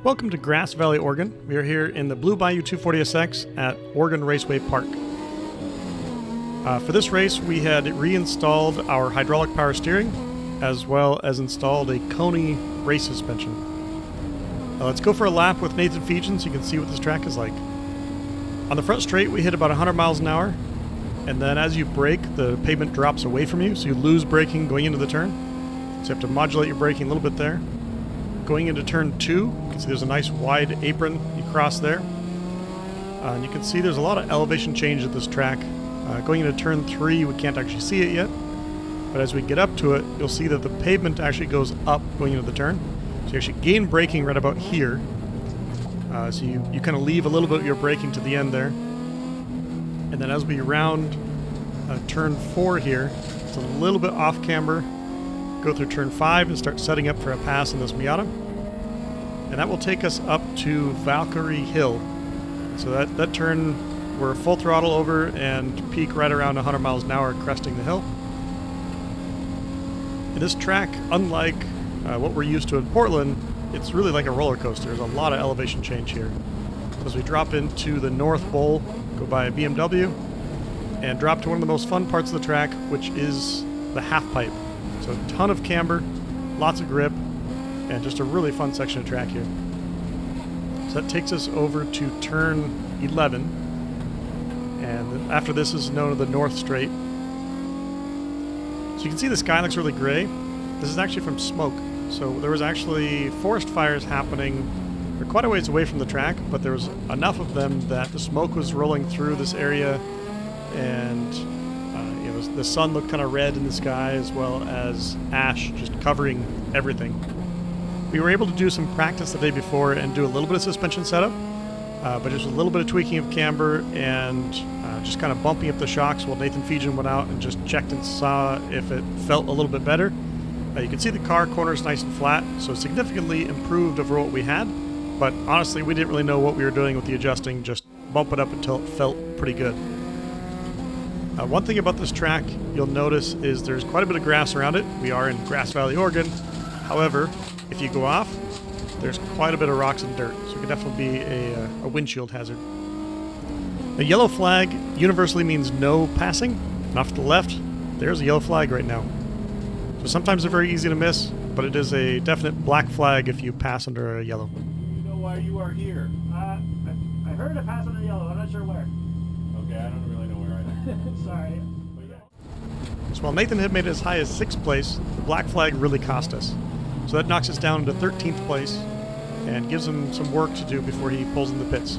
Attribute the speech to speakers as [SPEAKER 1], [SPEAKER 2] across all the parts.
[SPEAKER 1] Welcome to Grass Valley, Oregon. We are here in the Blue Bayou 240SX at Oregon Raceway Park. For this race, we had reinstalled our hydraulic power steering, as well as installed a Coney race suspension. Let's go for a lap with Nathan Fejan so you can see what this track is like. On the front straight, we hit about 100 miles an hour, and then as you brake, the pavement drops away from you, so you lose braking going into the turn. So you have to modulate your braking a little bit there. Going into turn 2, you can see there's a nice wide apron you cross there. And you can see there's a lot of elevation change at this track. Going into turn 3, we can't actually see it yet. But as we get up to it, you'll see that the pavement actually goes up going into the turn. So you actually gain braking right about here. So you kind of leave a little bit of your braking to the end there. And then as we round turn 4 here, it's a little bit off camber. Go through turn 5 and start setting up for a pass in this Miata. And that will take us up to Valkyrie Hill. So that turn, we're full throttle over and peak right around 100 miles an hour cresting the hill. And this track, unlike what we're used to in Portland, it's really like a roller coaster. There's a lot of elevation change here. As we drop into the North Bowl, go by a BMW, and drop to one of the most fun parts of the track, which is the half pipe. So a ton of camber, lots of grip, and just a really fun section of track here. So that takes us over to turn 11, and after this is known as the North Straight. So you can see the sky looks really gray. This is actually from smoke. So there was actually forest fires happening. They're quite a ways away from the track, but there was enough of them that the smoke was rolling through this area, and the sun looked kind of red in the sky, as well as ash just covering everything. We were able to do some practice the day before and do a little bit of suspension setup, but just a little bit of tweaking of camber and just kind of bumping up the shocks while Nathan Fejan went out and just checked and saw if it felt a little bit better. You can see the car corners nice and flat, so significantly improved over what we had, but honestly we didn't really know what we were doing with the adjusting, just bump it up until it felt pretty good. One thing about this track you'll notice is there's quite a bit of grass around it. We are in Grass Valley, Oregon. However, if you go off, there's quite a bit of rocks and dirt, so it could definitely be a windshield hazard. A yellow flag universally means no passing, and off to the left, there's a yellow flag right now. So sometimes they're very easy to miss, but it is a definite black flag if you pass under a yellow.
[SPEAKER 2] You know why you are here? I heard a pass under yellow, I'm not sure where. Okay, I don't really know where either. Sorry.
[SPEAKER 1] So while Nathan had made it as high as 6th place, the black flag really cost us. So that knocks us down into 13th place and gives him some work to do before he pulls in the pits.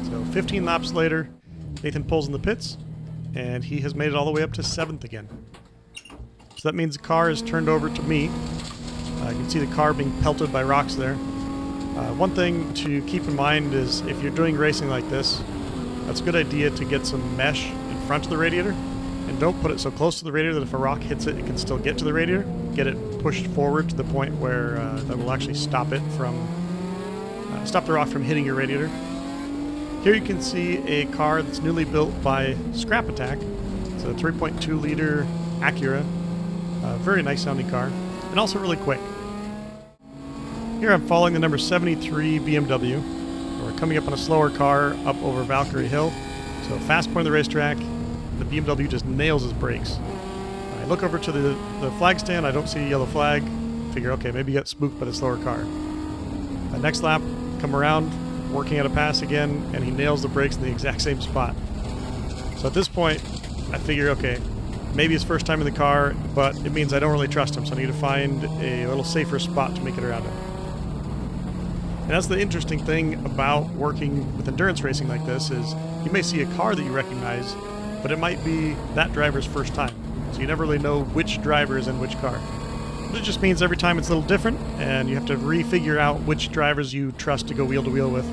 [SPEAKER 1] So 15 laps later, Nathan pulls in the pits, and he has made it all the way up to 7th again. So that means the car is turned over to me. You can see the car being pelted by rocks there. One thing to keep in mind is if you're doing racing like this, that's a good idea to get some mesh in front of the radiator, and don't put it so close to the radiator that if a rock hits it, it can still get to the radiator. Get it pushed forward to the point where that will actually stop it from stop the rock from hitting your radiator. Here you can see a car that's newly built by Scrap Attack. It's a 3.2 liter Acura, very nice sounding car, and also really quick. Here I'm following the number 73 BMW. We're coming up on a slower car up over Valkyrie Hill. So fast point of the racetrack, the BMW just nails his brakes. I look over to the flag stand, I don't see a yellow flag. Figure, okay, maybe you got spooked by the slower car. Next lap, come around, working at a pass again, and he nails the brakes in the exact same spot. So at this point, I figure, okay, maybe it's first time in the car, but it means I don't really trust him, so I need to find a little safer spot to make it around him. And that's the interesting thing about working with endurance racing like this is you may see a car that you recognize, but it might be that driver's first time. So you never really know which driver is in which car. But it just means every time it's a little different, and you have to refigure out which drivers you trust to go wheel to wheel with.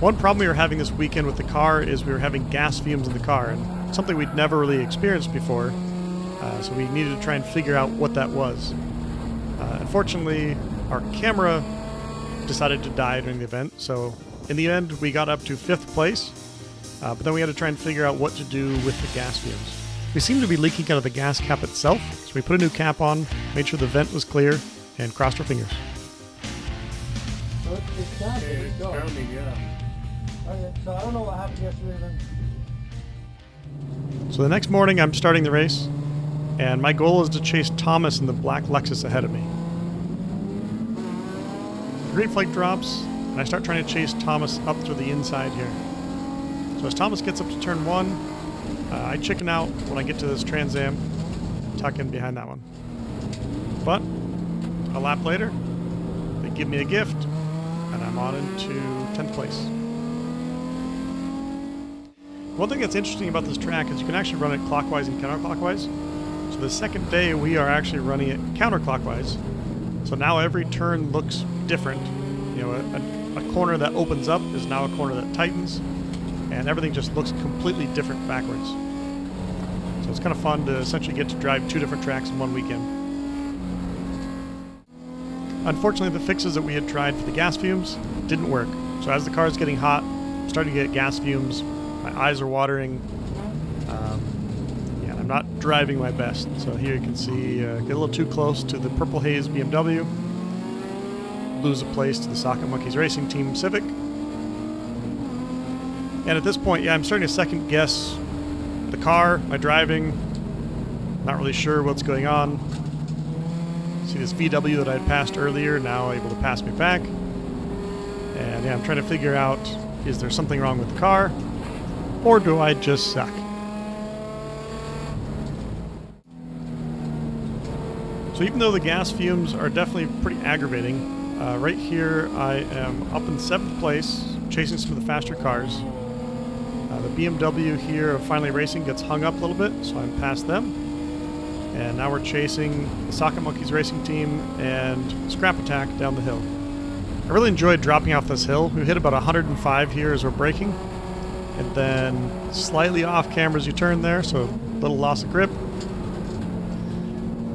[SPEAKER 1] One problem we were having this weekend with the car is we were having gas fumes in the car, and something we'd never really experienced before, so we needed to try and figure out what that was. Unfortunately, our camera decided to die during the event, so in the end we got up to 5th place, but then we had to try and figure out what to do with the gas fumes. We seemed to be leaking out of the gas cap itself, so we put a new cap on, made sure the vent was clear, and crossed our fingers.
[SPEAKER 3] So it's canceled.
[SPEAKER 2] It's
[SPEAKER 3] Go.
[SPEAKER 2] pounding, yeah.
[SPEAKER 3] Okay, so I don't know what happened yesterday then.
[SPEAKER 1] So the next morning I'm starting the race, and my goal is to chase Thomas in the black Lexus ahead of me. The green flag drops, and I start trying to chase Thomas up through the inside here. So as Thomas gets up to turn 1, I chicken out when I get to this Trans Am, tuck in behind that one. But a lap later, they give me a gift, and I'm on into 10th place. One thing that's interesting about this track is you can actually run it clockwise and counterclockwise. So the second day we are actually running it counterclockwise. So now every turn looks different. You know, a corner that opens up is now a corner that tightens, and everything just looks completely different backwards. So it's kind of fun to essentially get to drive 2 different tracks in one weekend. Unfortunately, the fixes that we had tried for the gas fumes didn't work. So as the car is getting hot, I'm starting to get gas fumes. My eyes are watering. Yeah, I'm not driving my best. So here you can see, get a little too close to the Purple Haze BMW. Lose a place to the Socket Monkeys Racing Team Civic. And at this point, yeah, I'm starting to second guess the car, my driving. Not really sure what's going on. See this VW that I had passed earlier, now able to pass me back. And yeah, I'm trying to figure out, is there something wrong with the car? Or do I just suck? So even though the gas fumes are definitely pretty aggravating, right here I am up in 7th place, chasing some of the faster cars. The BMW here of Finally Racing gets hung up a little bit, so I'm past them. And now we're chasing the Socket Monkeys Racing Team and Scrap Attack down the hill. I really enjoyed dropping off this hill. We hit about 105 here as we're braking. And then slightly off camera as you turn there, so a little loss of grip.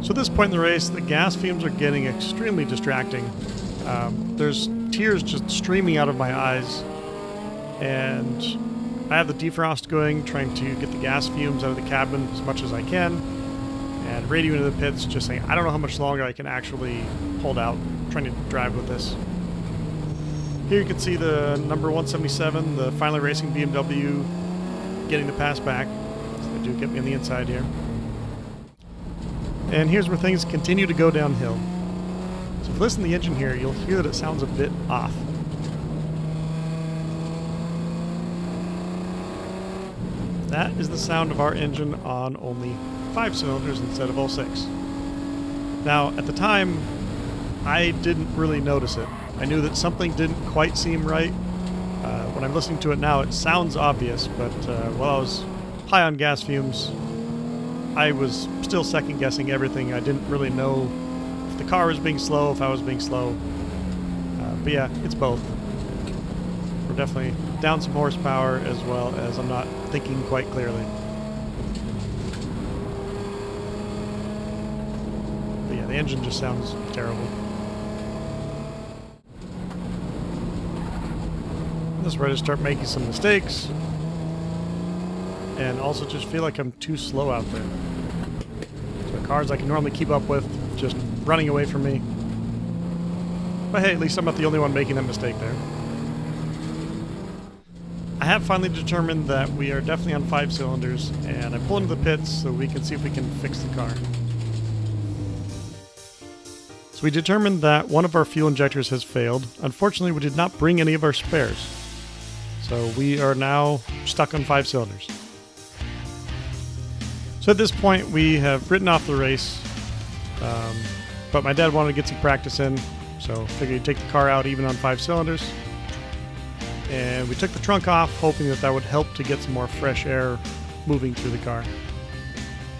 [SPEAKER 1] So at this point in the race, the gas fumes are getting extremely distracting. There's tears just streaming out of my eyes. And I have the defrost going, trying to get the gas fumes out of the cabin as much as I can. And radio into the pits, just saying, I don't know how much longer I can actually hold out, trying to drive with this. Here you can see the number 177, the Finally Racing BMW, getting the pass back. So they do get me on the inside here. And here's where things continue to go downhill. So if you listen to the engine here, you'll hear that it sounds a bit off. That is the sound of our engine on only 5 cylinders instead of all 6. Now, at the time, I didn't really notice it. I knew that something didn't quite seem right. When I'm listening to it now, it sounds obvious, but while I was high on gas fumes, I was still second-guessing everything. I didn't really know if the car was being slow, if I was being slow. But yeah, it's both. We're definitely down some horsepower, as well as I'm not thinking quite clearly. But yeah, the engine just sounds terrible. This is where I just start making some mistakes, and also just feel like I'm too slow out there. So the cars I can normally keep up with just running away from me. But hey, at least I'm not the only one making that mistake there. I have finally determined that we are definitely on 5 cylinders, and I pull into the pits so we can see if we can fix the car. So we determined that one of our fuel injectors has failed. Unfortunately, we did not bring any of our spares. So we are now stuck on 5 cylinders. So at this point, we have written off the race, but my dad wanted to get some practice in, so figured he'd take the car out even on 5 cylinders. And we took the trunk off, hoping that that would help to get some more fresh air moving through the car.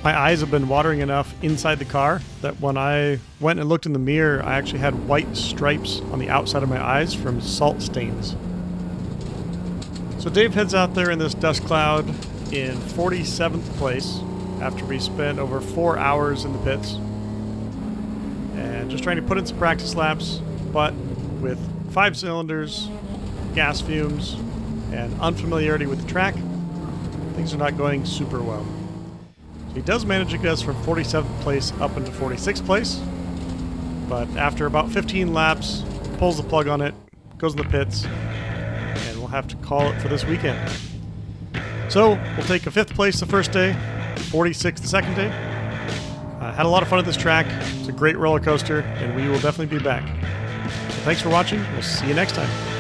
[SPEAKER 1] My eyes have been watering enough inside the car that when I went and looked in the mirror, I actually had white stripes on the outside of my eyes from salt stains. So Dave heads out there in this dust cloud in 47th place after we spent over 4 hours in the pits. And just trying to put in some practice laps, but with 5 cylinders, gas fumes, and unfamiliarity with the track, things are not going super well. So he does manage to get us from 47th place up into 46th place, but after about 15 laps, pulls the plug on it, goes in the pits, and we'll have to call it for this weekend. So we'll take a 5th place the first day, 46th the second day. Had a lot of fun at this track. It's a great roller coaster, and we will definitely be back. So thanks for watching. We'll see you next time.